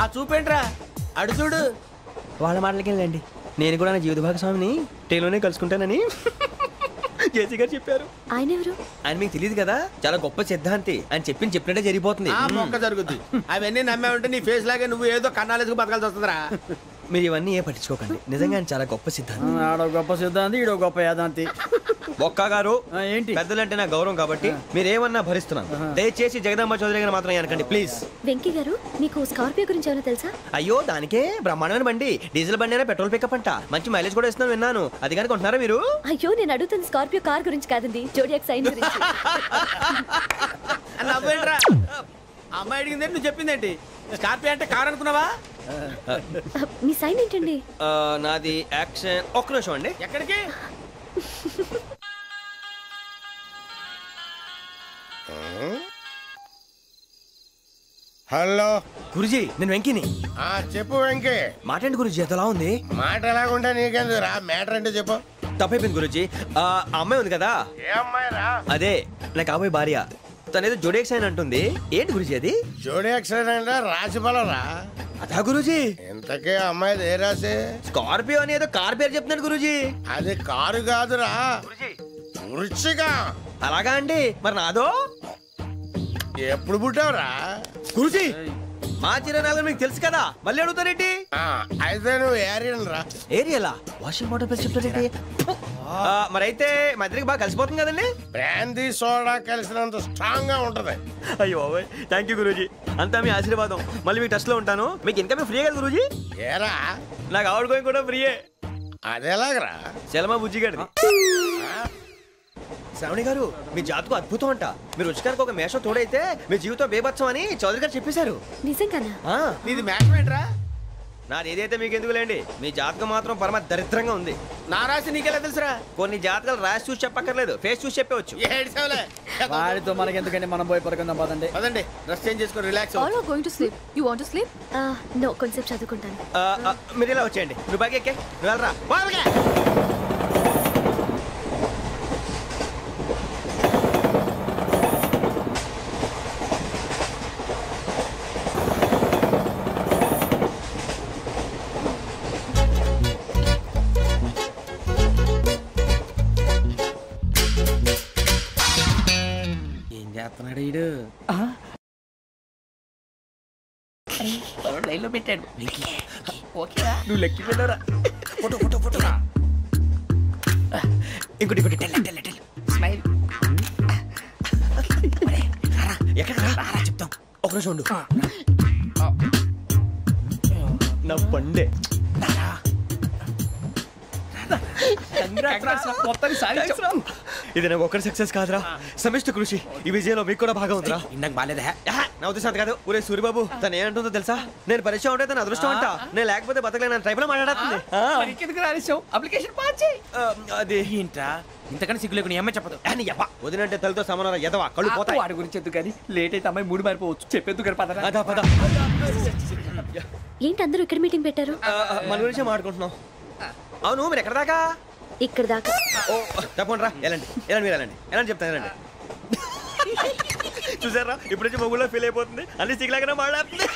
ఆ చూపేంట్రా అడు చూడు వాళ్ళ మాటలకి వెళ్ళండి నేను కూడా నా జీవిత భాగస్వామిని ట్రైన్ లోనే కలుసుకుంటానని జేసీ గారు చెప్పారు ఆయన ఎవరు ఆయన మీకు తెలియదు కదా చాలా గొప్ప సిద్ధాంతి అని చెప్పినట్టే జరిగిపోతుంది ఆ మొక్క జరుగుద్ది అవన్నీ నమ్మే ఉంటే నీ ఫేస్ లాగే నువ్వు ఏదో కన్నాలేసుకు బతకాల్సి వస్తుందిరా మీరు ఇవన్నీ ఏ పట్టించుకోకండి నిజంగా ఆయన చాలా గొప్ప సిద్ధాంతి ఆడో గొప్ప సిద్ధాంతి ఈడో గొప్ప యాదాంతి ఒక్క గారు ఏంటి పెద్దలంటే నా గౌరవం కాబట్టి మీరు ఏమన్నా భరిస్తున్నాను దయచేసి జగదాంబ చౌదరి గారు మాత్రం అనకండి ప్లీజ్ వెంకీ గారు మీకు స్కార్పియో గురించి ఏమైనా తెలుసా అయ్యో దానికే బ్రహ్మాండమైన బండి డీజిల్ బండి అయినా పెట్రోల్ పికప్ అంట మంచి మైలేజ్ కూడా ఇస్తున్నాను విన్నాను అది కానీ కొంటున్నారా మీరు అయ్యో నేను అడుగుతుంది స్కార్పియో కార్ గురించి కాదండి జోడియాక్ సైన్ గురించి నవ్వేంట్రా అమ్మాయి అడిగింది నువ్వు చెప్పిందేంటి స్కార్పియో అంటే కార్ అనుకున్నావా మీ సైన్ ఏంటండి నాది యాక్షన్ ఒక్క నిమిషం అండి ఎక్కడికి హలో గురుజీ నేను వెంకిని చెప్పు వెంకీ మాటండి గురుజీ ఎంతలా ఉంది మాట ఎలాగుంటా నీకెందుకు రా మ్యాటర్ అంటే చెప్పు తప్పైపోయింది గురుజీ ఆ అమ్మాయి ఉంది కదా ఏ అమ్మాయి రా అదే నా కాబోయే భార్య తనేదో జోడేక్ సైన్ అంటుంది ఏంటి గురుజీ అది జోడి యాక్సిడెంట్ రాసి బలరా అదా గురుజీ ఇంతకే అమ్మాయి ఏ రాసి స్కార్పియో అని ఏదో కార్ పేరు చెప్తున్నాడు గురుజీ అది కారు కాదురా వృచ్చిక అలాగా అండి మరి నాదో ఎప్పుడు పుట్టావురా గురుజీ మా చిరనాలు మీకు తెలుసు కదా మళ్ళీ అడుగుతారేంటి అయితే నువ్వు ఏరియన్ రా ఏరియలా వాషింగ్ వాటర్ పేరు చెప్తారేంటి మరైతే మా ఇద్దరికి బాగా కలిసిపోతుంది కదండి బ్రాందీ సోడా కలిసినంత స్ట్రాంగ్ గా ఉంటది అయ్యో థ్యాంక్ యూ గురూజీ అంతా మీ ఆశీర్వాదం మళ్ళీ మీకు టచ్ లో ఉంటాను మీకు ఇన్కమ్ ఫ్రీ కదా గురూజీ ఏరా నాకు అవుట్ గోయింగ్ కూడా ఫ్రీయే అదేలాగరా చలమా బుజ్జి గారిది శ్రావణి గారు మీ జాతకు అద్భుతం అంట మీరు రుచికారికి ఒక మేషం తోడైతే మీ జీవితం బేబత్సం అని చౌదరి గారు చెప్పేశారు నిజంగానా నీది మ్యాచ్ ఏంట్రా నాది ఏదైతే మీకు ఎందుకులేండి మీ జాతకం మాత్రం పరమ దరిద్రంగా ఉంది నా రాసి నీకెలా తెలుసురా కొన్ని జాతకాలు రాసి చూసి చెప్పక్కర్లేదు ఫేస్ చూసి చెప్పవచ్చు వాడితో మనకి ఎందుకంటే మనం పోయి పడుకుందాం పదండి పదండి డ్రెస్ చేంజ్ చేసుకొని relax All are going to sleep. You want to sleep? No కొంచెం చదువుకుంటాను మీరు ఇలా వచ్చేయండి నువ్వు బాగా ఎక్కే నువ్వు వెళ్ళరా బాగా చేస్తున్నాడు ఈడు లైన్లో పెట్టాడు ఓకేరా నువ్వు లెక్కి పెట్టారా ఫోటో ఫోటో ఫోటో ఇంకోటి ఇంకోటి టెల్ స్మైల్ ఎక్కడ రారా చెప్తాం ఒక నిమిషం ఉండు నా పండే ఇది నాకు ఒక్కరి సక్సెస్ కాదురా సమిష్టి కృషి ఈ విజయంలో మీకు కూడా భాగం ఉందిరా ఇందాక బాలేదా నా ఉద్దేశం కాదు ఊరే సూర్యబాబు తను ఏమంటుందో తెలుసా నేను పరిచయం ఉంటే తన అదృష్టం అంట నేను లేకపోతే బతకలేను ట్రైబ్ లో మాట్లాడుతుంది అప్లికేషన్ పాస్ చేయి అది ఏంట్రా ఇంతకన్నా సిగ్గు లేకుండా ఏమై చెప్పదు వదినంటే తలతో సమానం ఎదవా కళ్ళు పోతాయి వాడి గురించి ఎందుకు కానీ లేట్ అయితే అమ్మాయి మూడు మారిపోవచ్చు చెప్పేందుకు కానీ పదరా అదా పద ఏంటి అందరూ ఇక్కడ మీటింగ్ పెట్టారు మన గురించే మాట్లాడుకుంటున్నాం అవును మీరు ఎక్కడ దాకా? ఇక్కడ దాకా. ఓ తప్పకుండా రా, వెళ్ళండి వెళ్ళండి మీరు వెళ్ళండి వెళ్ళండి చెప్తాను వెళ్ళండి. చూసారా ఇప్పుడు నుంచి మొగుల్లో ఫీల్ అయిపోతుంది, అన్ని సిగ్లాగానే మాట్లాడుతుంది.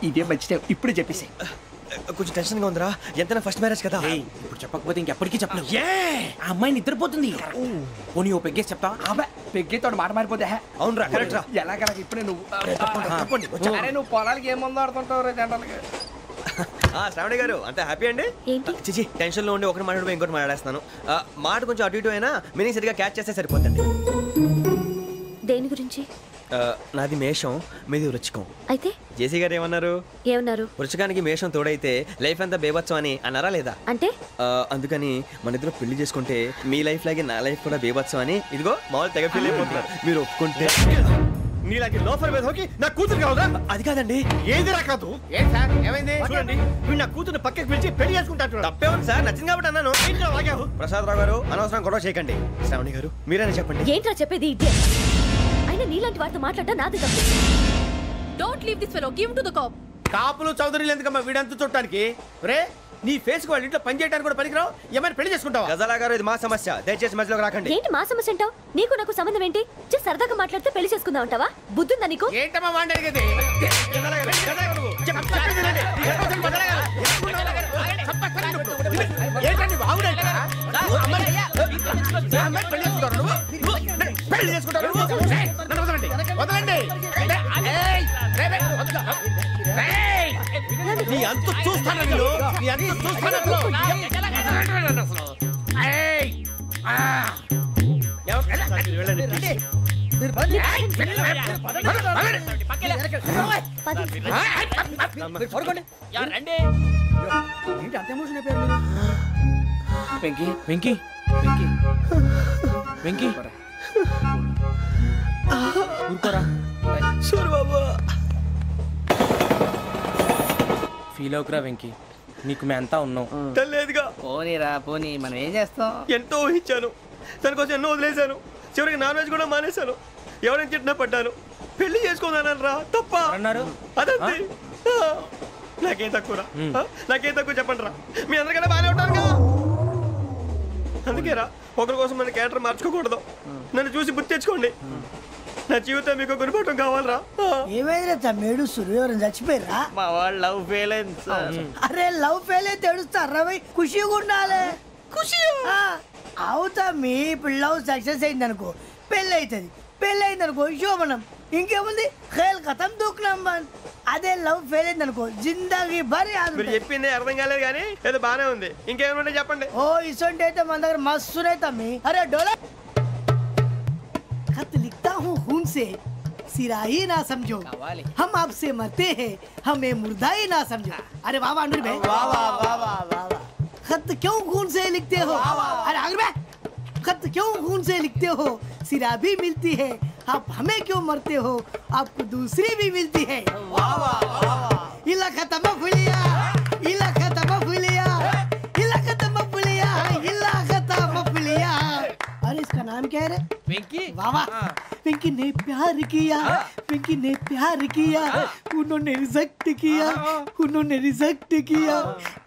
ఇదే మంచి టైం, ఇప్పుడు చెప్పేసి. కొంచెం టెన్షన్ గా ఉందిరా, ఎంతైనా ఫస్ట్ మ్యారేజ్ కదా. ఇప్పుడు చెప్పకపోతే ఇంకెప్పటికీ చెప్పలేవు. ఆ అమ్మాయి నిద్రపోతుంది. పోనీ ఓ పెగ్గేసి చెప్తా. పెగ్గేతో మాట మారిపోతే. అవునురా కరెక్ట్ రా. ఎలాగలా ఇప్పుడే నువ్వు అరే నువ్వు పొలాలకి ఏం ముందు ఆడుతుంటావు రే జంటలకి. శ్రావణి గారు అంత హ్యాపీ అండి? చిచి టెన్షన్ లో ఉండి ఒకటి మాట్లాడిపోయి ఇంకోటి మాట్లాడేస్తాను. మాట కొంచెం అటు ఇటు అయినా మీనింగ్ సరిగా క్యాచ్ చేస్తే సరిపోతుంది. దేని గురించి? నాది మేషం, మీది వృచ్చికం. అయితే జేసీ గారు ఏమన్నారు? వృచ్చికానికి మేషం తోడైతే లైఫ్ అంతా బేబత్సం అని అన్నారా లేదా? అంటే అందుకని మన ఇద్దరు పెళ్లి చేసుకుంటే మీ లైఫ్ లాగే నా లైఫ్ కూడా బేబత్సం అని ఇదిగో మామూలు తెగ పెళ్లి అయిపోతున్నారు. మీరు ఒప్పుకుంటే నీలాగే లోఫర్ మీద హోకి నా కూతురు కావదా? అది కాదండి. ఏది రాకాదు. ఏం సార్ ఏమైంది? చూడండి వీడు నా కూతురు పక్కకి పిలిచి పెళ్లి చేసుకుంటాడు. తప్పే ఉంది సార్, నచ్చింది కాబట్టి అన్నాను. ప్రసాద్ రావు గారు అనవసరం గొడవ చేయకండి. శ్రావణి గారు మీరైనా చెప్పండి. ఏంట్రా చెప్పేది? అయినా నీలాంటి వారితో మాట్లాడటం నాది తప్పు. Don't leave this fellow. Give him to the cop. కాపులు చౌదరులు ఎందుకమ్మా వీడంతా చూడటానికి? రే నీ ఫేస్ కు వాళ్ళ ఇంట్లో పని చేయడానికి కూడా పనికిరావు. ఏమైనా పెళ్లి చేసుకుంటావా? గజాలా గారు ఇది మా సమస్య, దయచేసి మధ్యలోకి రాకండి. ఏంటి మా సమస్య అంటావు? నీకు నాకు సంబంధం ఏంటి? సరదాగా మాట్లాడితే పెళ్లి చేసుకుందాం అంటావా? బుద్ధుందా నీకు? ఏంటమ్మా వాడి అడిగేది? ఏంటండి బాగుండండి పెళ్లి చేసుకుంటారు. వదలండి. నీ అంత చూస్తాను నేను, నీ అంత చూస్తాను. వెంకీ వెంకీ వెంకీ వెంకీ ఊరుకోరా. ఫీల్ అవుకురా వెంకీ, నీకు మేము అంతా ఉన్నాం. తెలియదుగా. పోనీరా పోనీ, మనం ఏం చేస్తాం? ఎంతో ఊహించాను, దానికోసం ఎన్నో వదిలేశాను. చివరికి నాన్ వెజ్ కూడా మానేశాను. ఎవరైనా తిట్టినా పడ్డాను. పెళ్లి చేసుకుందానని రా తప్ప అన్నారు. అదంతే. నాకేం తక్కువరా? నాకేం తక్కువ చెప్పండి రా. మీ అందరికన్నా బాగానే ఉంటారు కదా. అందుకేరా ఒకరి కోసం మన క్యారెక్టర్ మార్చుకోకూడదు. నన్ను చూసి గుర్తు తెచ్చుకోండి. నా జీవితం మీకు గురిపటం కావాలరా. ఏమైందిరా తమ్మేడు? సూర్యవరం చచ్చిపోయిరా? మా వాళ్ళు లవ్ ఫెయిల్ అయింది సార్. అరే లవ్ ఫెయిల్ అయితే ఏడుస్తారా? ఖుషిగా ఉండాలి. ఖుషి అవుతా. మీ ఇప్పుడు లవ్ సక్సెస్ అయింది అనుకో పెళ్ళి అవుతుంది. పెళ్ళి అయింది అనుకో శోభనం. ఇంకేముంది? ఖేల్ ఖతం దూకునాం బంద్. అదే లవ్ ఫెయిల్ అయింది అనుకో జిందాగీ భారీ. మీరు చెప్పింది అర్థం కాలేదు కానీ ఏదో బానే ఉంది. ఇంకేమంటే చెప్పండి. ఓ ఇసొంటి అయితే మన దగ్గర మస్తునే తమ్మి. అరే డోలా खत लिखता हूँ खून से, सिरा ही ना समझो, हम आपसे मरते हैं, हमें मुर्दा ही ना समझो. अरे वाह वाह अनुर भाई, वाह वाह वाह वाह वाह. खत क्यों खून से लिखते हो? अरे अनुर भाई, खत क्यों खून से लिखते हो? सिरा भी मिलती है, आप हमें क्यों मरते हो? आपको दूसरी भी मिलती है. वाह वाह वाह. इला खत्म फुलिया, इला खत्म फुलिया, इला खत्म फुलिया, इला खत्म फुलिया. अरे इसका नाम क्या है रे? వెంకీ. वाह वाह. पिंकी ने प्यार किया, पिंकी ने प्यार किया, उन्होंने रिजेक्ट किया, उन्होंने रिजेक्ट किया,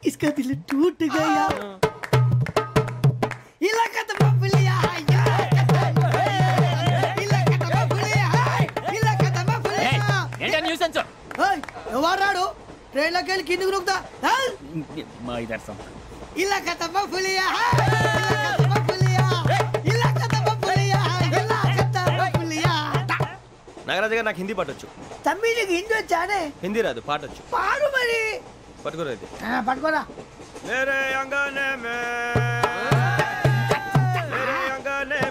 इसका दिल टूट गया. इलाका तो बबलिया है, इलाका तो बबलिया है, इलाका तो बबलिया. ఏంటా న్యూసెన్స్? ओए ఎవరు రాడు? ట్రైన్ లోకి వెళ్ళి కిందికి నొక్కుతా. మా ఇదర్సం. इलाका तो बबलिया है, इलाका तो बबलिया, इलाका तो बबलिया, इलाका तो बबलिया. నాగరాజు గారు నాకు హిందీ పాటొచ్చు. తమ్మి నీకు హిందీ వచ్చానే? హిందీ రాదు, పాటొచ్చు. పాడు మరి. పట్టుకోలేదు. పట్టుకోరా. मेरे अंगने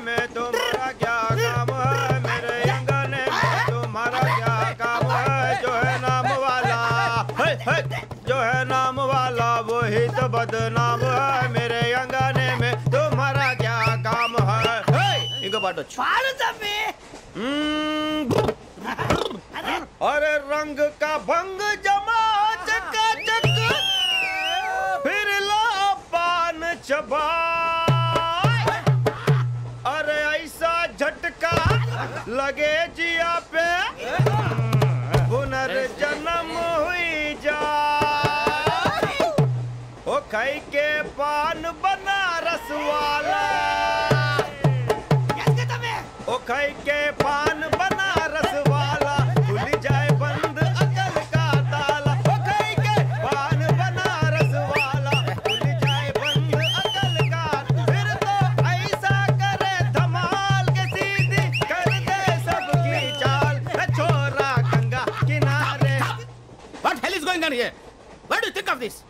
में तुम्हारा क्या काम है? मेरे अंगने में तुम्हारा क्या काम है? जो है नाम वाला, जो है नाम वाला वही तो बदनाम है. मेरे अंगने में तुम्हारा क्या काम है? इनको पाटो पाड़ो तम्मी. अरे रंग का भंग जमा चकाचक, फिर ला पान चबा. अरे ऐसा झटका लगे जिया पे, पुनर्जन्म हुई जा. खाई के पान बनारस वाला ओ खाई के पान बनारस वाला खुल जाए बंद अकल का ताला ओ खाई के पान बनारस वाला खुल जाए बंद अकल का फिर तो ऐसा करे धमाल के सीधी कर दे सबकी चाल छोरा गंगा किनारे What hell is going on here? What do you think of this?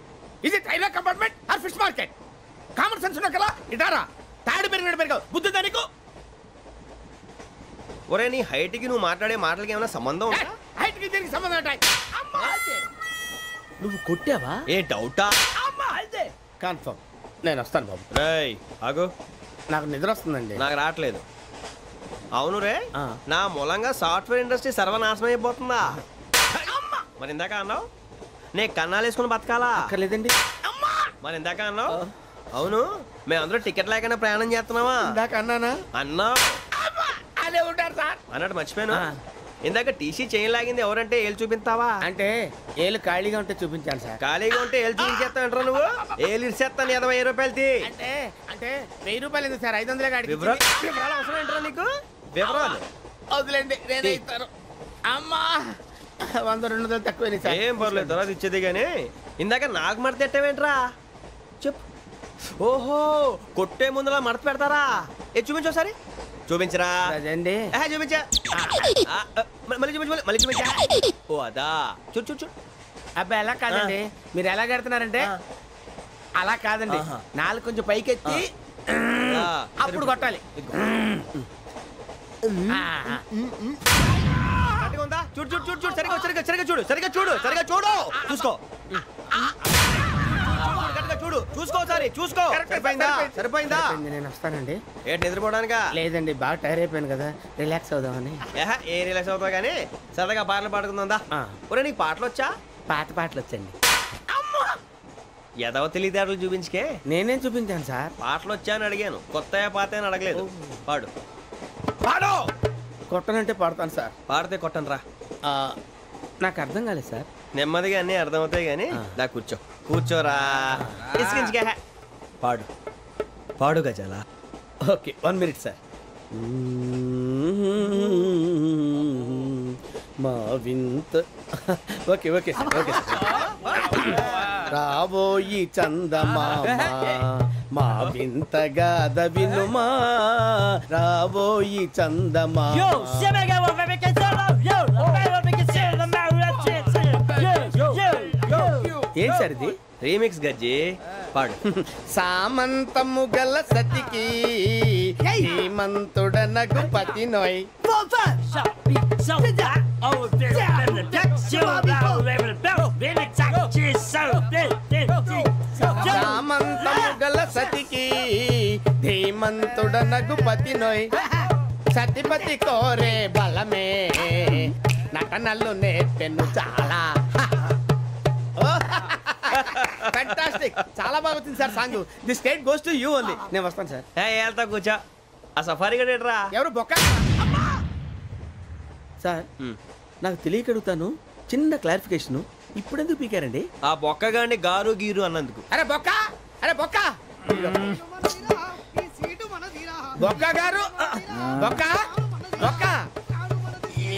Is it railway compartment or fish market? Common sense ఉన్న కదా ఇటారా తాడి పెరిగినట్టు బుద్ధి దానికి ఒరే నీ హైట్ కి నువ్వు మాట్లాడే మాటలకి ఏమైనా సంబంధం ఉందా? హైట్ కి దీనికి సంబంధం ఉంటాయి. నువ్వు కొట్టావా? ఏ డౌటా? కన్ఫర్మ్ నేను వస్తాను బాబు. రేయ్ ఆగు, నాకు నిద్ర వస్తుందండి. నాకు రావట్లేదు. అవును రే, నా మూలంగా సాఫ్ట్వేర్ ఇండస్ట్రీ సర్వనాశనం అయిపోతుందా? మరి ఇందాక అన్నావు నే కన్నాలు వేసుకుని బతకాలా? అక్కర్లేదండి. మరి ఇందాక అన్నావు అవును మేమందరూ టికెట్ లేకుండా ప్రయాణం చేస్తున్నావా? ఇందాక అన్నానా? అన్నావు అదే ఉంటారు సార్ అన్నట్టు మర్చిపోయాను. ఇందాక టీసీ చేయి లాగింది ఎవరంటే ఏళ్ళు చూపిస్తావా? అంటే ఏళ్ళు ఖాళీగా ఉంటే చూపించాను సార్. ఖాళీగా ఉంటే ఏళ్ళు చూపించేస్తానంటారా నువ్వు? ఏళ్ళు ఇచ్చేస్తాను 20 రూపాయలది. అంటే అంటే 1000 రూపాయలు ఎందుకు సార్? 500 కాడికి వివరాలు అవసరం ఏంటరా నీకు? వివరాలు వదిలేండి నేనే ఇస్తాను. అమ్మా 100-200 తక్కువ సార్. ఏం పర్లేదు తర్వాత ఇచ్చేది కానీ ఇందాక నాకు మడత పెట్టావేంట్రా? చెప్పు. ఓహో కొట్టే ముందులా మడత పెడతారా? ఏ చూపించు ఒకసారి. చూపించరా? అదండి చూపించా. మళ్ళీ చూపించు మళ్ళీ చూపించా. ఓ అదా చూడు చూడు చూడు. అబ్బాయి ఎలా కాదండి, మీరు ఎలా కడుతున్నారంటే అలా కాదండి. నాలుగు కొంచెం పైకెత్తి అప్పుడు కొట్టాలి. చూడు చూడు చూడు చూడు సరిగా సరిగా సరిగా చూడు సరిగా చూడు సరిగా చూడు చూసుకో చూడు చూసుకో సారి చూసుకో. సరిపోయిందా? సరిపోయిందా? నేను వస్తానండి. ఏంటి నిద్రపోవడానికా? లేదండి బాగా టైర్ అయిపోయాను కదా, రిలాక్స్ అవుదామని. ఏ రిలాక్స్ అవుతావు కానీ సరదాగా పాటలు పాడుకుందా? ఒరే నీకు పాటలు వచ్చా? పాత పాటలు వచ్చండి. ఎదవ తెలివితేటలు చూపించుకే. నేనేం చూపించాను సార్? పాటలు వచ్చా అని అడిగాను, కొత్త పాత అని అడగలేదు. పాడు పాడు. కొట్టనంటే పాడతాను సార్. పాడితే కొట్టను రా. నాకు అర్థం కాలేదు సార్. నెమ్మదిగా అన్నీ అర్థమవుతాయి కానీ నా కూర్చో కూర్చోరా. పాడు పాడు గజాల. Okay 1 minute sir. మా వింత okay okay sir okay sir. రాబోయి చందమామ మా వింత గాథ వినుమా, రాబోయి చందమామ. ఏం సార్ ఇది? రీమిక్స్ గజ్జి పాడు. సామంతము గల సతికి హేమంతుడనగు పతి నోయ్. సామంతము గల సతికి ధీమంతుడనగు పతి నోయ్. సతిపతి కోరే బలమే నటనలు నేర్పెను చాలా. ఫ్యాంటాస్టిక్, చాలా బాగా వచ్చింది sir song. The state goes to you only. నేను వస్తాను సార్. వెళ్తా కూర్చో. ఆ సఫారీ గడేట్రా? ఎవరు బొక్క సార్? నాకు తెలియక అడుగుతాను, చిన్న క్లారిఫికేషన్. ఇప్పుడు ఎందుకు పీకారండి? ఆ బొక్కగాండి గారు గీరు అన్నందుకు. అరే బొక్క, అరే బొక్క, బొక్క గారు, బొక్క బొక్క.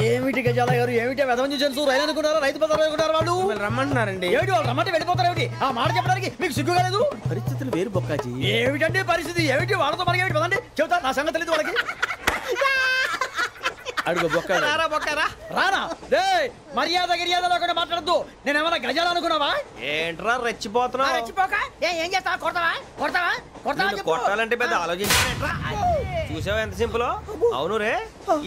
ఏమిటి గజాల గారు, ఏమిటి వెదవం చూసాను రైలు అనుకున్నారా? రైతు బజార్ అనుకున్నారు వాళ్ళు. రమ్మంటున్నారండి. ఏమిటి వాళ్ళు రమ్మంటే వెళ్ళిపోతారు? ఏమిటి ఆ మాట చెప్పడానికి మీకు సిగ్గు కాలేదు? పరిస్థితులు వేరు బొక్కాజీ. ఏమిటండి పరిస్థితి? ఏమిటి వాళ్ళతో మనకి ఏమిటి పదండి చెబుతా, నా సంగతి తెలియదు వాళ్ళకి. అడుగు బొక్క. రారా బొక్కరా. రానా? రే మర్యాద గిర్యాద లేకుండా మాట్లాడద్దు. నేనేమన్నా గజాలు అనుకున్నావా? ఏంట్రా రెచ్చిపోతున్నావు? రెచ్చిపోక ఏం చేస్తావా? కొడతావా కొడతావా కొడతావా? కొట్టాలంటే పెద్ద ఆలోచించారా? చూసావా ఎంత సింపుల్. అవును రే,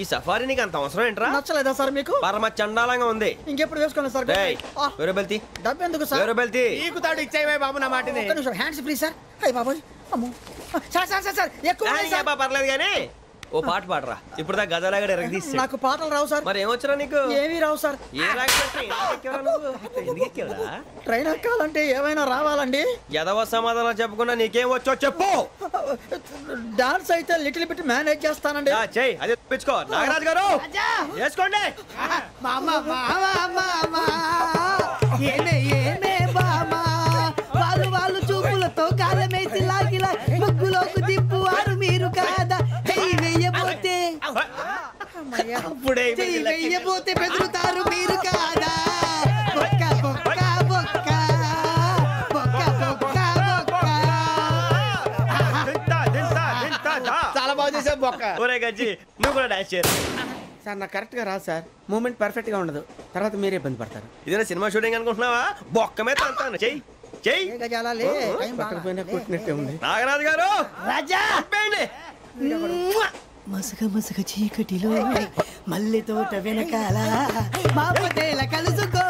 ఈ సఫారీ నీకు అంత అవసరం ఏంట్రా? నచ్చలేదా సార్ మీకు? పరమ చండాలంగా ఉంది. ఇంకెప్పుడు వేసుకోండి సార్. వేరబెల్తి డబ్బు ఎందుకు సార్? వేరబెల్తి నీకు తాడు ఇచ్చేవే బాబు నా మాటని. Hands free sir. అయ్యి బాబోయ్ అమ్మో సార్ సార్ సార్ సార్ ఎక్కువ పర్లేదు కానీ ఓ పాట పాడరా. ఇప్పుడు దా గదలాగడ ఎరగదీసి. నాకు పాటలు రావు సార్. మరి ఏమొచ్చరా నీకు? ఏమీ రావు సార్. ఏ ట్రైన్ ఎక్కాలంటే ఏమైనా రావాలండి. ఎదవ సమాధానం చెప్పకుండా నీకేం వచ్చో చెప్పు. డాన్స్ అయితే లిటిల్ బిట్ మేనేజ్ చేస్తానండి. చెయ్యి అదే తెప్పించుకో. నాగరాజు గారు చేసుకోండి. ఏమే ఏమే బామా వాళ్ళు వాళ్ళు చూపులు ఇప్పుడే చెయ్యి వెయ్యబోతే బెదురుతారు మీరు కాదా బొక్క బొక్క బొక్క బొక్క బొక్క బొక్క. చాలా బాగా చేసావు బొక్క. ఒరే గజ్జి నువ్వు కూడా డాన్స్ చేయరు. సార్ నాకు కరెక్ట్గా రాదు సార్. మూమెంట్ పర్ఫెక్ట్గా ఉండదు, తర్వాత మీరే ఇబ్బంది పడతారు. ఇదేనా సినిమా షూటింగ్ అనుకుంటున్నావా? బొక్క మీద అంటాను. చెయ్యి చెయ్యి. కొట్టినట్టే ఉంది. నాగరాజు గారు రాజా చెప్పండి. మసక మసక చీకటిలో మల్లె తోట వెనకాల మా పటేల కలుసుకో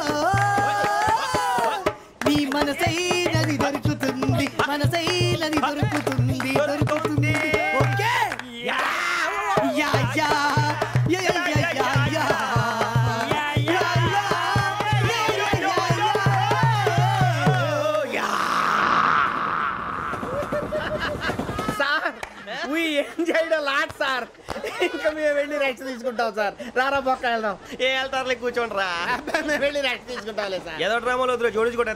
నీ మనసైనది దొరుకుతుంది మనసైనది దొరుకుతుంది దొరుకుతుంది. Okay yeah yeah yeah yeah yeah yeah yeah. We enjoyed a lot, sir. ఇంకా మేము వెళ్ళి రెస్ట్ తీసుకుంటాం సార్. రారా బొక్క వెళ్దాం. ఏ వెళ్తారులే, కూర్చోండి రా. మేము వెళ్ళి రెస్ట్ తీసుకుంటాంలే సార్. ఏదో డ్రామాలో వద్దు, జోడించుకుంటా.